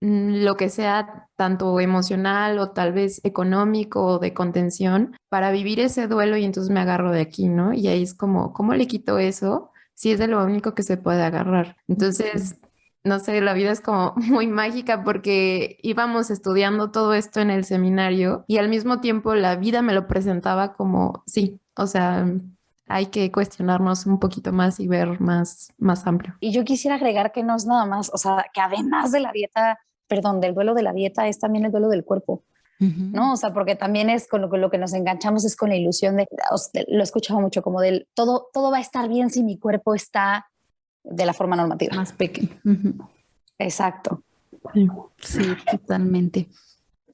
lo que sea tanto emocional o tal vez económico o de contención para vivir ese duelo y entonces me agarro de aquí, ¿no? Y ahí es como, ¿cómo le quito eso si es de lo único que se puede agarrar? Entonces, no sé, la vida es como muy mágica porque íbamos estudiando todo esto en el seminario y al mismo tiempo la vida me lo presentaba como, sí, o sea, hay que cuestionarnos un poquito más y ver más amplio. Y yo quisiera agregar que no es nada más, o sea, que además de la dieta, perdón, del duelo de la dieta, es también el duelo del cuerpo, ¿no? O sea, porque también es con lo que nos enganchamos, es con la ilusión de, lo he escuchado mucho, como del todo va a estar bien si mi cuerpo está de la forma normativa. Más pequeño. Exacto. Sí, totalmente.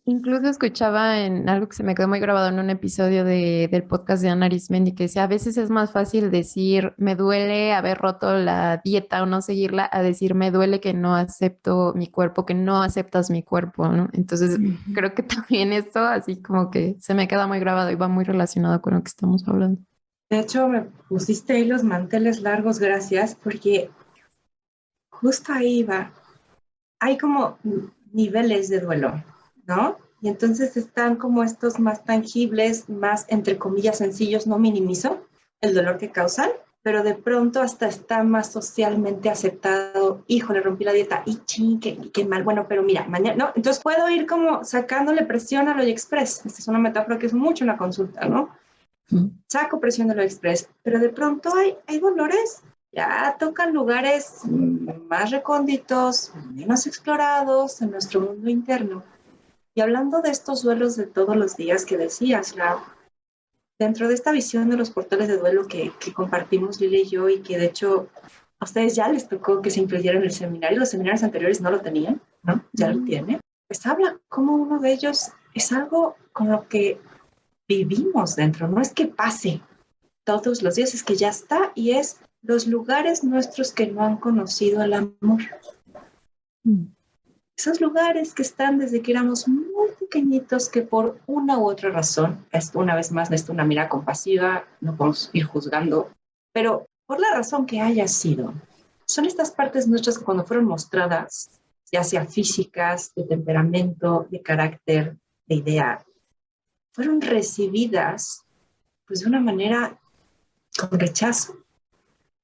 Incluso escuchaba en algo que se me quedó muy grabado en un episodio del podcast de Ana Arismendi que decía, a veces es más fácil decir, me duele haber roto la dieta o no seguirla, a decir, me duele que no acepto mi cuerpo, que no aceptas mi cuerpo, ¿no? Entonces, creo que también esto así como que se me queda muy grabado y va muy relacionado con lo que estamos hablando. De hecho, me pusiste ahí los manteles largos, gracias, porque justo ahí va. Hay como niveles de duelo, ¿no? Y entonces están como estos más tangibles, más, entre comillas, sencillos, no minimizo el dolor que causan, pero de pronto hasta está más socialmente aceptado. Híjole, rompí la dieta, y ching, qué mal. Bueno, pero mira, mañana, no, entonces puedo ir como sacándole presión a lo Express. Esta es una metáfora que es mucho una consulta, ¿no? Saco presión de lo Express, pero de pronto hay dolores, ya tocan lugares más recónditos, menos explorados en nuestro mundo interno. Y hablando de estos duelos de todos los días que decías, dentro de esta visión de los portales de duelo que compartimos Lili y yo, y que de hecho a ustedes ya les tocó que se incluyera en el seminario, los seminarios anteriores no lo tenían, ¿no? Ya lo tienen. Pues habla como uno de ellos es algo con lo que vivimos dentro, no es que pase todos los días, es que ya está, y es los lugares nuestros que no han conocido el amor. Esos lugares que están desde que éramos muy pequeñitos, que por una u otra razón, esto una vez más necesita una mirada compasiva, no podemos ir juzgando, pero por la razón que haya sido, son estas partes nuestras que cuando fueron mostradas, ya sea físicas, de temperamento, de carácter, de idea, fueron recibidas pues de una manera con rechazo,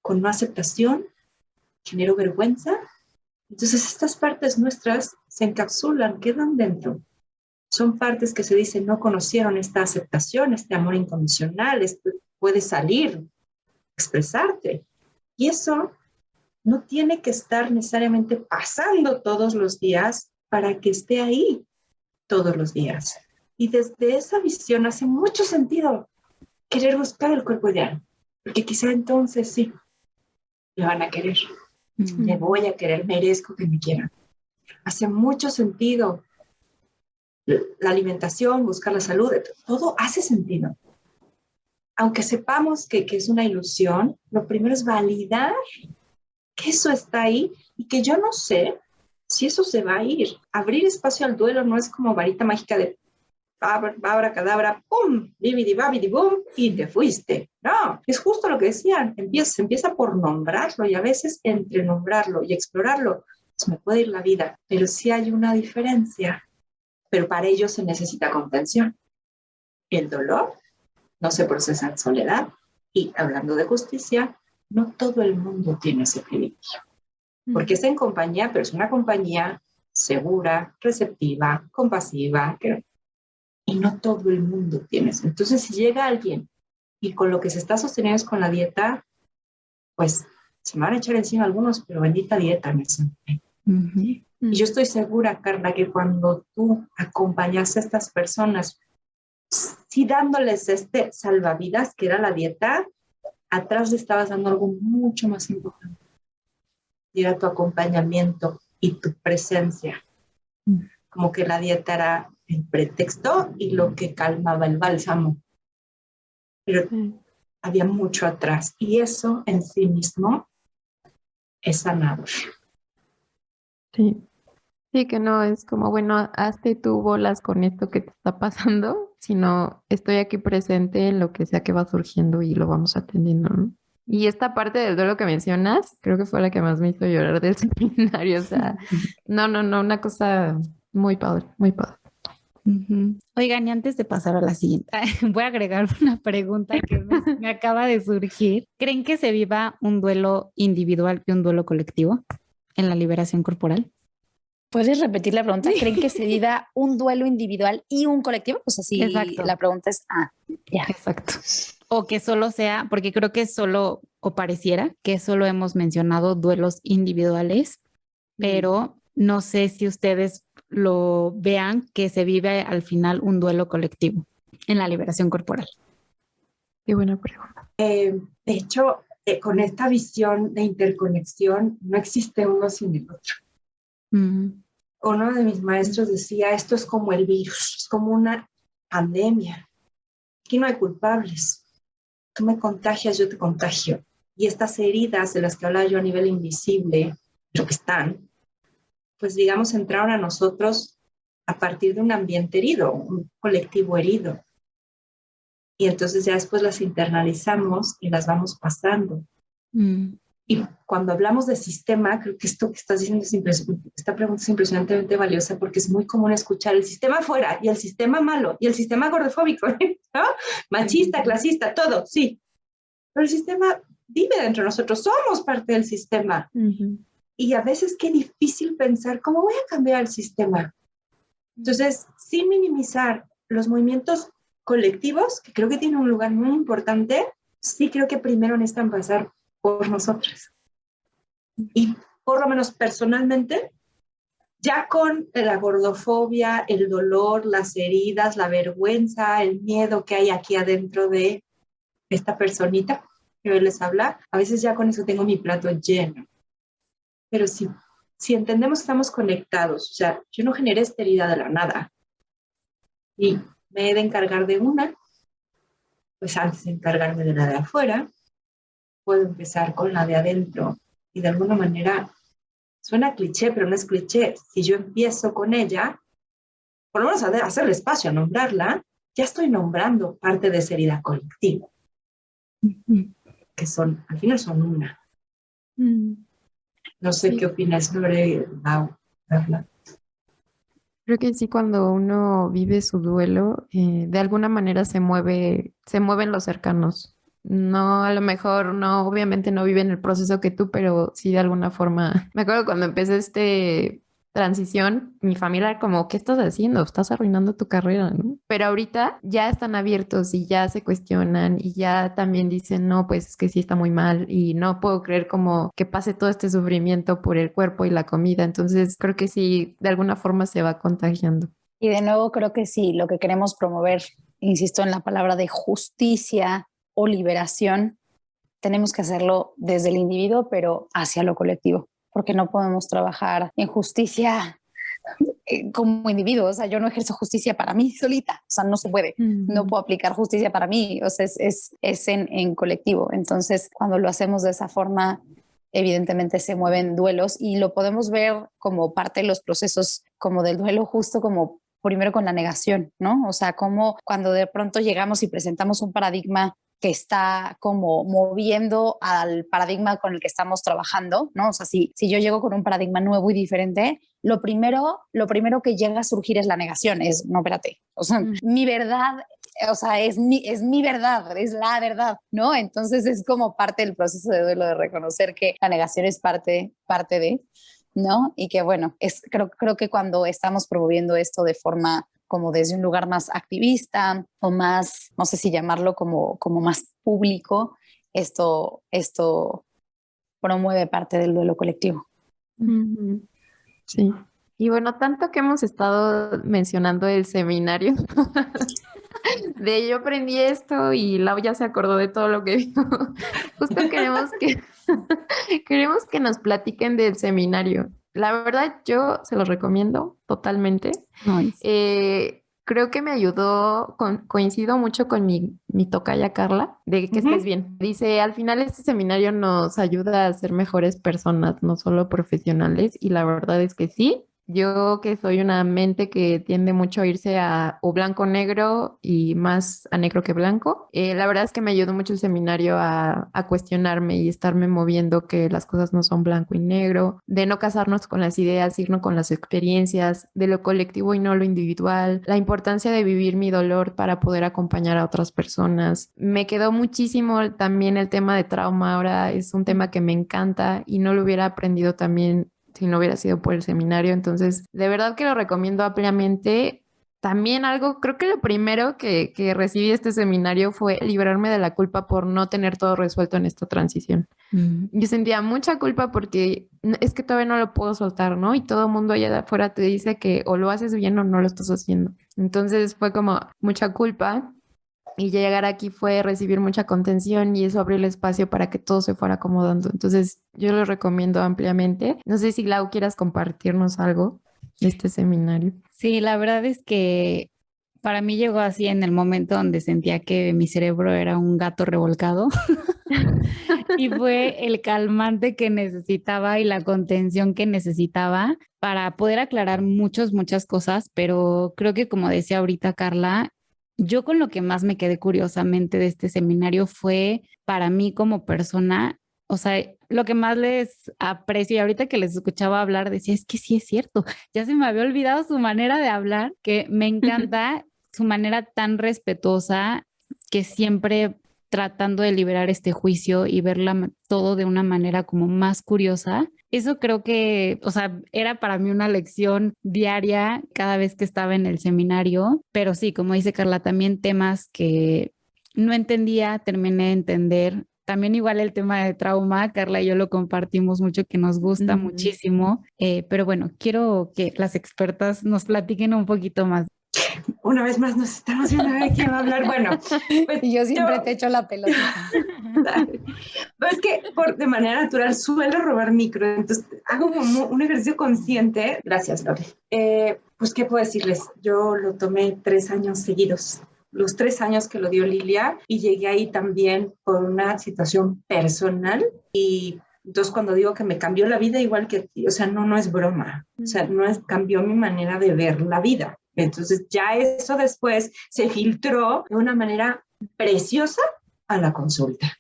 con no aceptación, generó vergüenza. Entonces estas partes nuestras se encapsulan, quedan dentro. Son partes que se dice no conocieron esta aceptación, este amor incondicional, puede salir, expresarte. Y eso no tiene que estar necesariamente pasando todos los días para que esté ahí todos los días. Y desde esa visión hace mucho sentido querer buscar el cuerpo ideal, porque quizá entonces sí, me van a querer, me voy a querer, merezco que me quieran. Hace mucho sentido la alimentación, buscar la salud, todo hace sentido. Aunque sepamos que es una ilusión, lo primero es validar que eso está ahí y que yo no sé si eso se va a ir. Abrir espacio al duelo no es como varita mágica de babra, cadabra, pum, bibidi, babidi, boom, y te fuiste. No, es justo lo que decían, se empieza por nombrarlo y a veces entre nombrarlo y explorarlo, se me puede ir la vida, pero sí hay una diferencia. Pero para ello se necesita contención. El dolor no se procesa en soledad y hablando de justicia, no todo el mundo tiene ese privilegio. Porque está en compañía, pero es una compañía segura, receptiva, compasiva, y no todo el mundo tiene eso. Entonces, si llega alguien y con lo que se está sosteniendo es con la dieta, pues se me van a echar encima algunos, pero bendita dieta me siento. Y yo estoy segura, Carla, que cuando tú acompañas a estas personas, sí dándoles este salvavidas, que era la dieta, atrás le estabas dando algo mucho más importante. Y era tu acompañamiento y tu presencia. Como que la dieta era el pretexto y lo que calmaba el bálsamo. Pero había mucho atrás. Y eso en sí mismo es sanador. Sí. Sí, que no es como, bueno, hazte tú bolas con esto que te está pasando, sino estoy aquí presente en lo que sea que va surgiendo y lo vamos atendiendo, ¿no? Y esta parte del duelo que mencionas, creo que fue la que más me hizo llorar del seminario. O sea, no, una cosa muy padre, muy padre. Oigan, y antes de pasar a la siguiente, voy a agregar una pregunta que me acaba de surgir. ¿Creen que se viva un duelo individual y un duelo colectivo en la liberación corporal? ¿Puedes repetir la pregunta? ¿Creen que se viva un duelo individual y un colectivo? Pues así, exacto. La pregunta es, ya. Exacto. O que solo sea, porque creo que solo, o pareciera que solo hemos mencionado duelos individuales, pero no sé si ustedes lo vean que se vive al final un duelo colectivo en la liberación corporal. Qué buena pregunta. De hecho, con esta visión de interconexión, no existe uno sin el otro. Uno de mis maestros decía, esto es como el virus, es como una pandemia. Aquí no hay culpables. Tú me contagias, yo te contagio. Y estas heridas de las que hablaba yo a nivel invisible, pero que están, pues digamos, entraron a nosotros a partir de un ambiente herido, un colectivo herido. Y entonces ya después las internalizamos y las vamos pasando. Y cuando hablamos de sistema, creo que esto que estás diciendo esta pregunta es impresionantemente valiosa porque es muy común escuchar el sistema fuera y el sistema malo y el sistema gordofóbico, ¿no? Machista, clasista, todo, sí. Pero el sistema vive dentro de nosotros, somos parte del sistema. Y a veces qué difícil pensar, ¿cómo voy a cambiar el sistema? Entonces, sin minimizar los movimientos colectivos, que creo que tienen un lugar muy importante, sí creo que primero necesitan pasar por nosotras. Y por lo menos personalmente, ya con la gordofobia, el dolor, las heridas, la vergüenza, el miedo que hay aquí adentro de esta personita que hoy les habla, a veces ya con eso tengo mi plato lleno. Pero si entendemos que estamos conectados, o sea, yo no generé esta herida de la nada y me he de encargar de una, pues antes de encargarme de la de afuera, puedo empezar con la de adentro y de alguna manera, suena cliché, pero no es cliché, si yo empiezo con ella, por lo menos a hacerle espacio a nombrarla, ya estoy nombrando parte de esa herida colectiva, que son, al final son una. No sé qué opinas sobre Carla. Creo que sí, cuando uno vive su duelo, de alguna manera se mueven los cercanos. No, a lo mejor no, obviamente no viven el proceso que tú, pero sí de alguna forma. Me acuerdo cuando empecé transición, mi familia era como, ¿qué estás haciendo? Estás arruinando tu carrera, ¿no? Pero ahorita ya están abiertos y ya se cuestionan y ya también dicen, no, pues es que sí está muy mal y no puedo creer como que pase todo este sufrimiento por el cuerpo y la comida. Entonces creo que sí, de alguna forma se va contagiando. Y de nuevo creo que sí, lo que queremos promover, insisto en la palabra de justicia o liberación, tenemos que hacerlo desde el individuo, pero hacia lo colectivo. Porque no podemos trabajar en justicia como individuo. O sea, yo no ejerzo justicia para mí solita. O sea, no se puede. No puedo aplicar justicia para mí. O sea, es en colectivo. Entonces, cuando lo hacemos de esa forma, evidentemente se mueven duelos y lo podemos ver como parte de los procesos como del duelo, justo como primero con la negación, ¿no? O sea, como cuando de pronto llegamos y presentamos un paradigma que está como moviendo al paradigma con el que estamos trabajando, ¿no? O sea, si yo llego con un paradigma nuevo y diferente, lo primero que llega a surgir es la negación, no, espérate, o sea, mi verdad, o sea, es mi verdad, es la verdad, ¿no? Entonces es como parte del proceso de duelo de reconocer que la negación es parte de, ¿no? Y que bueno, creo que cuando estamos promoviendo esto de forma como desde un lugar más activista o más, no sé si llamarlo como más público, esto promueve parte del duelo colectivo. Sí. Y bueno, tanto que hemos estado mencionando el seminario, de yo aprendí esto y Lau ya se acordó de todo lo que dijo. Justo queremos que nos platiquen del seminario. La verdad, yo se los recomiendo totalmente. Ay, Creo que me ayudó, coincido mucho con mi tocaya Carla, de que estés bien. Dice, al final este seminario nos ayuda a ser mejores personas, no solo profesionales, y la verdad es que sí. Yo que soy una mente que tiende mucho a irse a o blanco o negro y más a negro que blanco, la verdad es que me ayudó mucho el seminario a cuestionarme y estarme moviendo que las cosas no son blanco y negro, de no casarnos con las ideas, irnos con las experiencias, de lo colectivo y no lo individual, la importancia de vivir mi dolor para poder acompañar a otras personas. Me quedó muchísimo también el tema de trauma, ahora es un tema que me encanta y no lo hubiera aprendido también si no hubiera sido por el seminario. Entonces, de verdad que lo recomiendo ampliamente. También algo, creo que lo primero que recibí de este seminario fue librarme de la culpa por no tener todo resuelto en esta transición. Yo sentía mucha culpa porque es que todavía no lo puedo soltar, ¿no? Y todo el mundo allá de afuera te dice que o lo haces bien o no lo estás haciendo. Entonces fue como mucha culpa. Y llegar aquí fue recibir mucha contención y eso abrió el espacio para que todo se fuera acomodando. Entonces, yo lo recomiendo ampliamente. No sé si Lau quieras compartirnos algo de este seminario. Sí, la verdad es que para mí llegó así en el momento donde sentía que mi cerebro era un gato revolcado y fue el calmante que necesitaba y la contención que necesitaba para poder aclarar muchas cosas, pero creo que como decía ahorita Carla, yo con lo que más me quedé curiosamente de este seminario fue para mí como persona, o sea, lo que más les aprecio y ahorita que les escuchaba hablar decía, es que sí es cierto, ya se me había olvidado su manera de hablar, que me encanta su manera tan respetuosa que siempre tratando de liberar este juicio y verla todo de una manera como más curiosa. Eso creo que, o sea, era para mí una lección diaria cada vez que estaba en el seminario, pero sí, como dice Carla, también temas que no entendía, terminé de entender. También igual el tema de trauma, Carla y yo lo compartimos mucho, que nos gusta muchísimo, pero bueno, quiero que las expertas nos platiquen un poquito más. Una vez más nos estamos viendo a ver quién va a hablar. Bueno, pues Y yo siempre te echo la pelota. Pero es que de manera natural suelo robar micro, entonces hago como un ejercicio consciente. Gracias, Lore. Pues, ¿qué puedo decirles? Yo lo tomé 3 años seguidos. Los 3 años que lo dio Lilia y llegué ahí también por una situación personal y entonces cuando digo que me cambió la vida igual que a ti, o sea, no es broma, o sea, cambió mi manera de ver la vida. Entonces ya eso después se filtró de una manera preciosa a la consulta.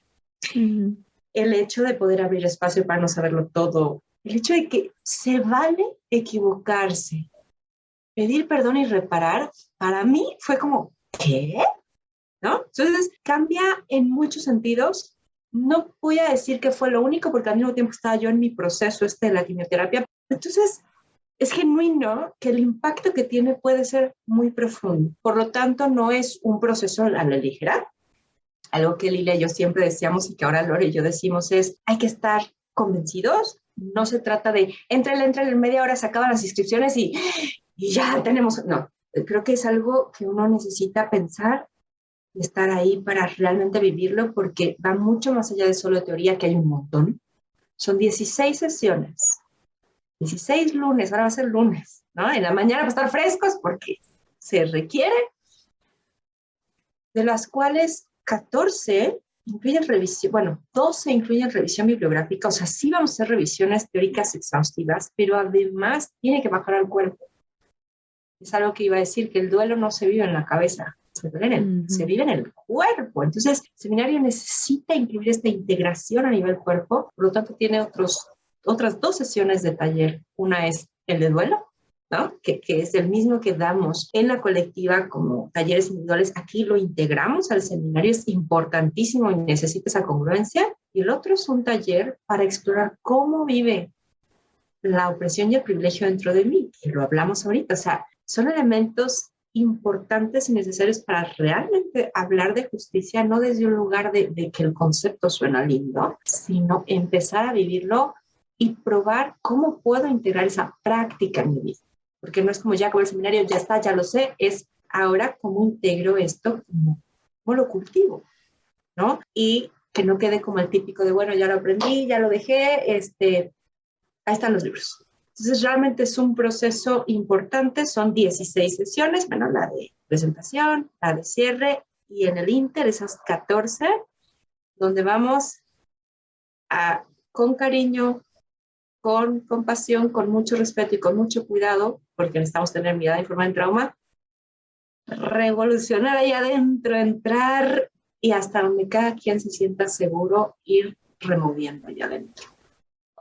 El hecho de poder abrir espacio para no saberlo todo, el hecho de que se vale equivocarse, pedir perdón y reparar, para mí fue como, ¿qué? ¿No? Entonces cambia en muchos sentidos. No voy a decir que fue lo único porque al mismo tiempo estaba yo en mi proceso de la quimioterapia. Entonces es genuino que el impacto que tiene puede ser muy profundo. Por lo tanto, no es un proceso a la ligera. Algo que Lilia y yo siempre decíamos y que ahora Lore y yo decimos es, hay que estar convencidos. No se trata de, entre media hora se acaban las inscripciones y ya tenemos... No, creo que es algo que uno necesita pensar y estar ahí para realmente vivirlo porque va mucho más allá de solo teoría, que hay un montón. Son 16 sesiones. 16 lunes, ahora va a ser lunes, ¿no? En la mañana para estar frescos porque se requiere, de las cuales 14 incluyen revisión, bueno, 12 incluyen revisión bibliográfica, o sea, sí vamos a hacer revisiones teóricas exhaustivas, pero además tiene que bajar al cuerpo. Es algo que iba a decir, que el duelo no se vive en la cabeza, se vive en el cuerpo. Entonces, el seminario necesita incluir esta integración a nivel cuerpo, por lo tanto tiene otras 2 sesiones de taller. Una es el de duelo, ¿no? Que es el mismo que damos en la colectiva como talleres individuales. Aquí lo integramos al seminario, es importantísimo y necesita esa congruencia. Y el otro es un taller para explorar cómo vive la opresión y el privilegio dentro de mí, que lo hablamos ahorita. O sea, son elementos importantes y necesarios para realmente hablar de justicia, no desde un lugar de que el concepto suena lindo, sino empezar a vivirlo y probar cómo puedo integrar esa práctica en mi vida. Porque no es como ya acabé el seminario, ya está, ya lo sé, es ahora cómo integro esto, cómo lo cultivo, ¿no? Y que no quede como el típico de, bueno, ya lo aprendí, ya lo dejé, ahí están los libros. Entonces, realmente es un proceso importante, son 16 sesiones, bueno, la de presentación, la de cierre, y en el Inter esas 14, donde vamos con cariño, con compasión, con mucho respeto y con mucho cuidado, porque necesitamos tener mirada informada en trauma, revolucionar ahí adentro, entrar y hasta donde cada quien se sienta seguro, ir removiendo allá adentro.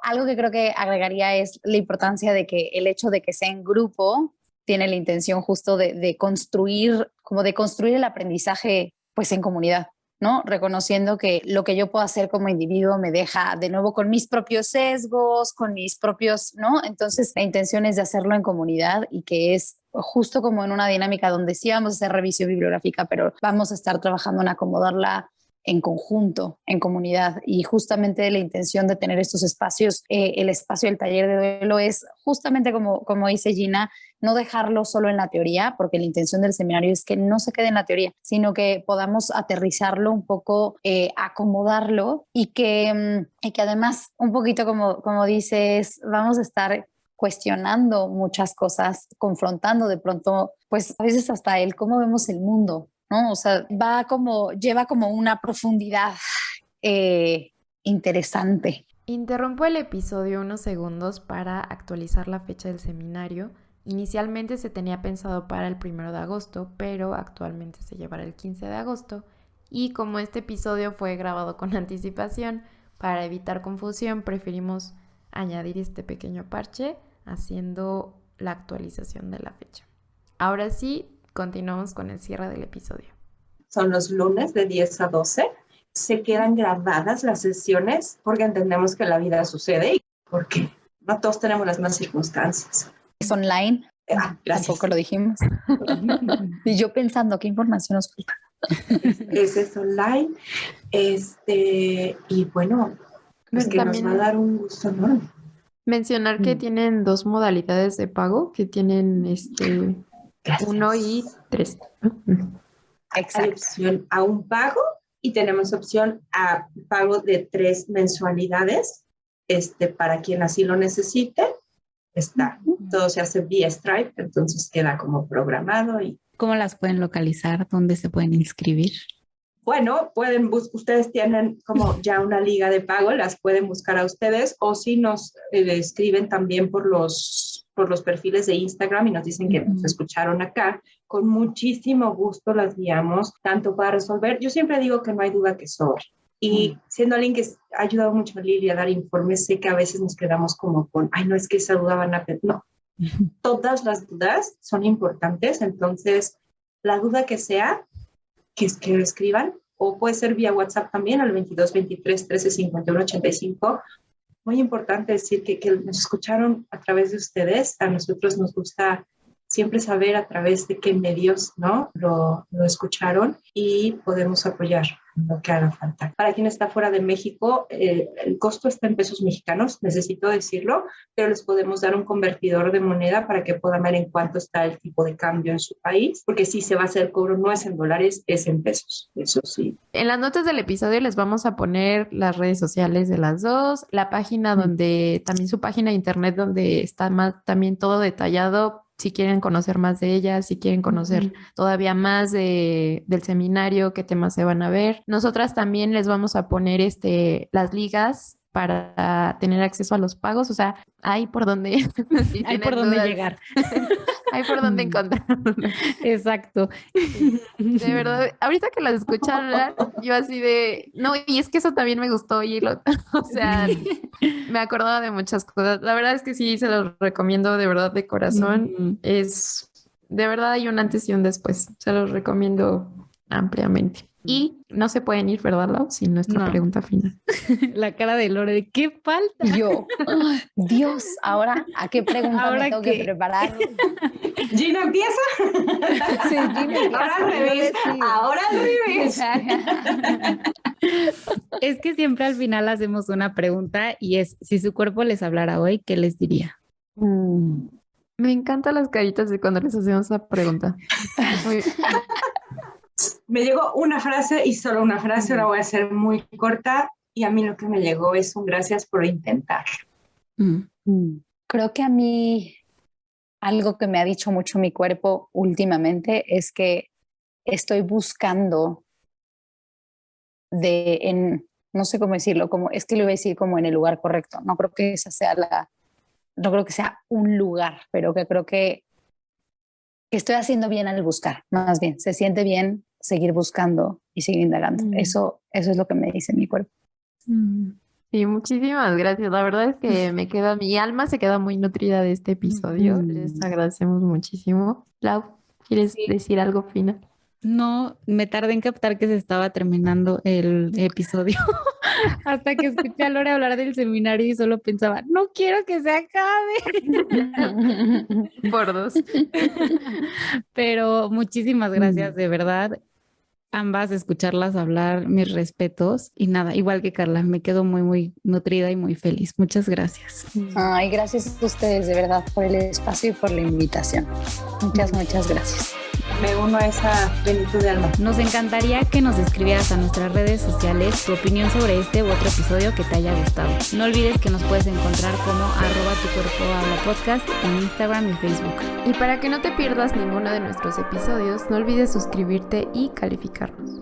Algo que creo que agregaría es la importancia de que el hecho de que sea en grupo tiene la intención justo de construir, como de construir el aprendizaje pues en comunidad, ¿no? Reconociendo que lo que yo puedo hacer como individuo me deja de nuevo con mis propios sesgos, con mis propios, ¿no? Entonces la intención es de hacerlo en comunidad y que es justo como en una dinámica donde sí vamos a hacer revisión bibliográfica, pero vamos a estar trabajando en acomodarla en conjunto, en comunidad, y justamente la intención de tener estos espacios, el espacio del taller de duelo es justamente como dice Gina, no dejarlo solo en la teoría, porque la intención del seminario es que no se quede en la teoría, sino que podamos aterrizarlo un poco, acomodarlo y que además un poquito como dices, vamos a estar cuestionando muchas cosas, confrontando de pronto, pues a veces hasta el cómo vemos el mundo, ¿no? O sea, lleva como una profundidad interesante. Interrumpo el episodio unos segundos para actualizar la fecha del seminario. Inicialmente se tenía pensado para el 1 de agosto, pero actualmente se llevará el 15 de agosto. Y como este episodio fue grabado con anticipación, para evitar confusión, preferimos añadir este pequeño parche haciendo la actualización de la fecha. Ahora sí, continuamos con el cierre del episodio. Son los lunes de 10 a 12. Se quedan grabadas las sesiones porque entendemos que la vida sucede y porque no todos tenemos las mismas circunstancias. Es online. Gracias. Tampoco lo dijimos. Y yo pensando, ¿qué información nos falta? Es online. Y bueno, pues que nos va a dar un gusto enorme. Mencionar que tienen 2 modalidades de pago, que tienen Gracias. 1 y 3. Hay opción a un pago y tenemos opción a pago de 3 mensualidades, para quien así lo necesite. Todo se hace vía Stripe, entonces queda como programado. Y ¿Cómo las pueden localizar? ¿Dónde se pueden inscribir? bueno, ustedes tienen como ya una liga de pago, las pueden buscar a ustedes, o si nos escriben también por los perfiles de Instagram y nos dicen que nos escucharon acá, con muchísimo gusto las guiamos, tanto para resolver. Yo siempre digo que no hay duda que sobre. Y siendo alguien que ha ayudado mucho a Lili a dar informes, sé que a veces nos quedamos como con, ay, no, es que esa duda van a... No, todas las dudas son importantes, entonces la duda que sea, que lo escriban, o puede ser vía WhatsApp también al 22 23 13 51 85. Muy importante decir que nos escucharon a través de ustedes. A nosotros nos gusta siempre saber a través de qué medios, ¿no?, lo escucharon y podemos apoyar lo que haga falta. Para quien está fuera de México, el costo está en pesos mexicanos, necesito decirlo, pero les podemos dar un convertidor de moneda para que puedan ver en cuánto está el tipo de cambio en su país, porque si se va a hacer cobro no es en dólares, es en pesos, eso sí. En las notas del episodio les vamos a poner las redes sociales de las dos, la página donde, también su página de internet donde está más también todo detallado, si quieren conocer más de ella, si quieren conocer todavía más del seminario, qué temas se van a ver. Nosotras también les vamos a poner las ligas para tener acceso a los pagos, o sea, hay por donde si hay por dónde llegar. Hay por dónde encontrar. Exacto. De verdad, ahorita que las escuché hablar, yo así de, no, y es que eso también me gustó, o sea, me acordaba de muchas cosas. La verdad es que sí, se los recomiendo de verdad de corazón. De verdad hay un antes y un después. Se los recomiendo ampliamente. Y no se pueden ir, ¿verdad, Lau? Sin nuestra pregunta final. La cara de Lore, ¿de qué falta? Yo, Dios, ¿ahora a qué pregunta me tengo que preparar? ¿Gina empieza? Sí, Gina empieza. Ahora al revés. Es que siempre al final hacemos una pregunta y es, si su cuerpo les hablara hoy, ¿qué les diría? Me encantan las caritas de cuando les hacemos esa pregunta. Muy- Me llegó una frase y solo una frase, la voy a hacer muy corta y a mí lo que me llegó es un gracias por intentar. Creo que a mí algo que me ha dicho mucho mi cuerpo últimamente es que estoy buscando no sé cómo decirlo, es que lo iba a decir como en el lugar correcto. No creo que no creo que sea un lugar, pero que creo que estoy haciendo bien al buscar, más bien. Se siente bien seguir buscando y seguir indagando. Eso es lo que me dice mi cuerpo. Sí, muchísimas gracias. La verdad es que mi alma se queda muy nutrida de este episodio. Les agradecemos muchísimo. Lau, ¿quieres decir algo final? No, me tardé en captar que se estaba terminando el episodio hasta que escuché a Lore hablar del seminario y solo pensaba, no quiero que se acabe. Por dos. Pero muchísimas gracias, de verdad. Ambas, escucharlas hablar, mis respetos. Y nada, igual que Carla, me quedo muy, muy nutrida y muy feliz. Muchas gracias. Ay, gracias a ustedes, de verdad, por el espacio y por la invitación. Muchas gracias. Me uno a esa plenitud de alma. Nos encantaría que nos escribieras a nuestras redes sociales tu opinión sobre este u otro episodio que te haya gustado. No olvides que nos puedes encontrar como @tucuerpohablapodcast en Instagram y Facebook. Y para que no te pierdas ninguno de nuestros episodios, no olvides suscribirte y calificarnos.